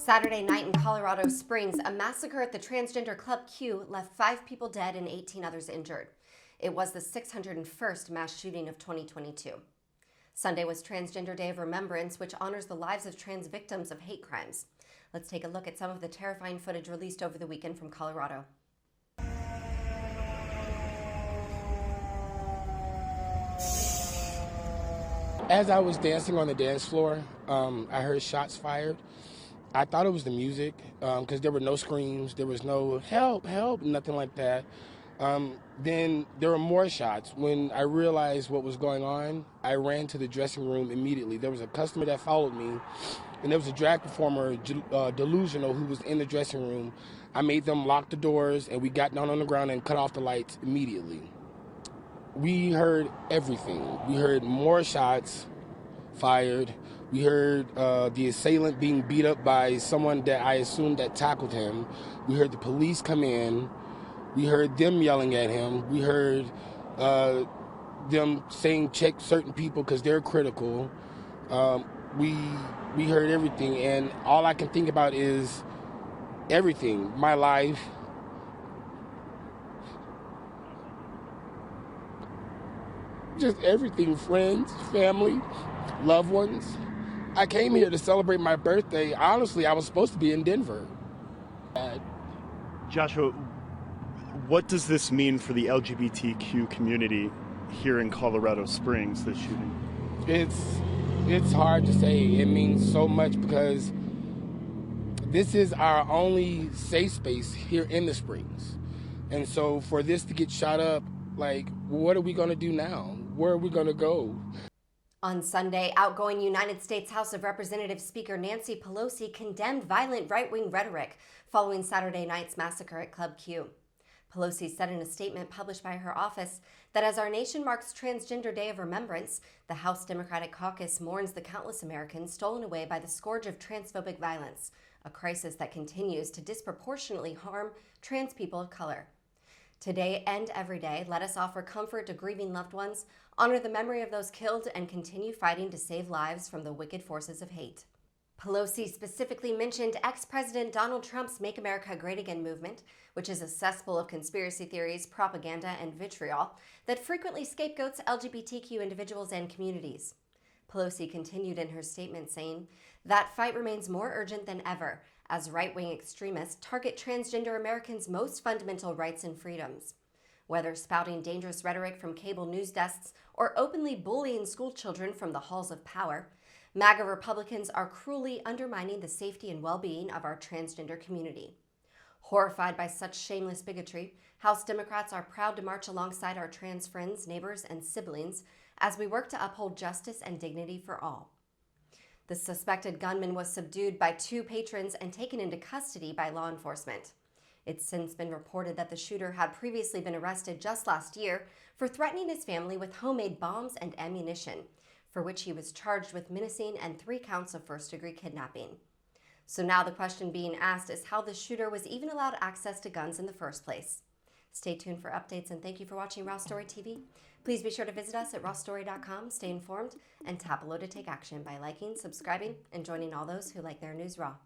Saturday night in Colorado Springs, a massacre at the Transgender Club Q left 5 people dead and 18 others injured. It was the 601st mass shooting of 2022. Sunday was Transgender Day of Remembrance, which honors the lives of trans victims of hate crimes. Let's take a look at some of the terrifying footage released over the weekend from Colorado. As I was dancing on the dance floor, I heard shots fired. I thought it was the music because there were no screams, there was no help, help, nothing like that. Then there were more shots. When I realized what was going on, I ran to the dressing room immediately. There was a customer that followed me, and there was a drag performer, Delusional, who was in the dressing room. I made them lock the doors, and we got down on the ground and cut off the lights immediately. We heard everything. We heard more shots fired. We heard the assailant being beat up by someone that I assumed that tackled him. We heard the police come in. We heard them yelling at him. We heard them saying check certain people because they're critical. We heard everything, and all I can think about is everything. My life. Just everything, friends, family, loved ones. I came here to celebrate my birthday. Honestly, I was supposed to be in Denver. Joshua, what does this mean for the LGBTQ community here in Colorado Springs, this shooting? It's hard to say. It means so much because this is our only safe space here in the Springs. And so for this to get shot up, like, what are we going to do now? Where are we going to go? On Sunday, outgoing United States House of Representatives Speaker Nancy Pelosi condemned violent right-wing rhetoric following Saturday night's massacre at Club Q. Pelosi said in a statement published by her office that as our nation marks Transgender Day of Remembrance, the House Democratic Caucus mourns the countless Americans stolen away by the scourge of transphobic violence, a crisis that continues to disproportionately harm trans people of color. Today and every day, let us offer comfort to grieving loved ones, honor the memory of those killed, and continue fighting to save lives from the wicked forces of hate. Pelosi specifically mentioned ex-President Donald Trump's Make America Great Again movement, which is a cesspool of conspiracy theories, propaganda, and vitriol that frequently scapegoats LGBTQ individuals and communities. Pelosi continued in her statement saying, "That fight remains more urgent than ever, as right-wing extremists target transgender Americans' most fundamental rights and freedoms. Whether spouting dangerous rhetoric from cable news desks or openly bullying school children from the halls of power, MAGA Republicans are cruelly undermining the safety and well-being of our transgender community." Horrified by such shameless bigotry, House Democrats are proud to march alongside our trans friends, neighbors, and siblings as we work to uphold justice and dignity for all. The suspected gunman was subdued by 2 patrons and taken into custody by law enforcement. It's since been reported that the shooter had previously been arrested just last year for threatening his family with homemade bombs and ammunition, for which he was charged with menacing and 3 counts of first-degree kidnapping. So now the question being asked is how the shooter was even allowed access to guns in the first place. Stay tuned for updates, and thank you for watching Raw Story TV. Please be sure to visit us at rawstory.com, stay informed, and tap below to take action by liking, subscribing, and joining all those who like their news raw.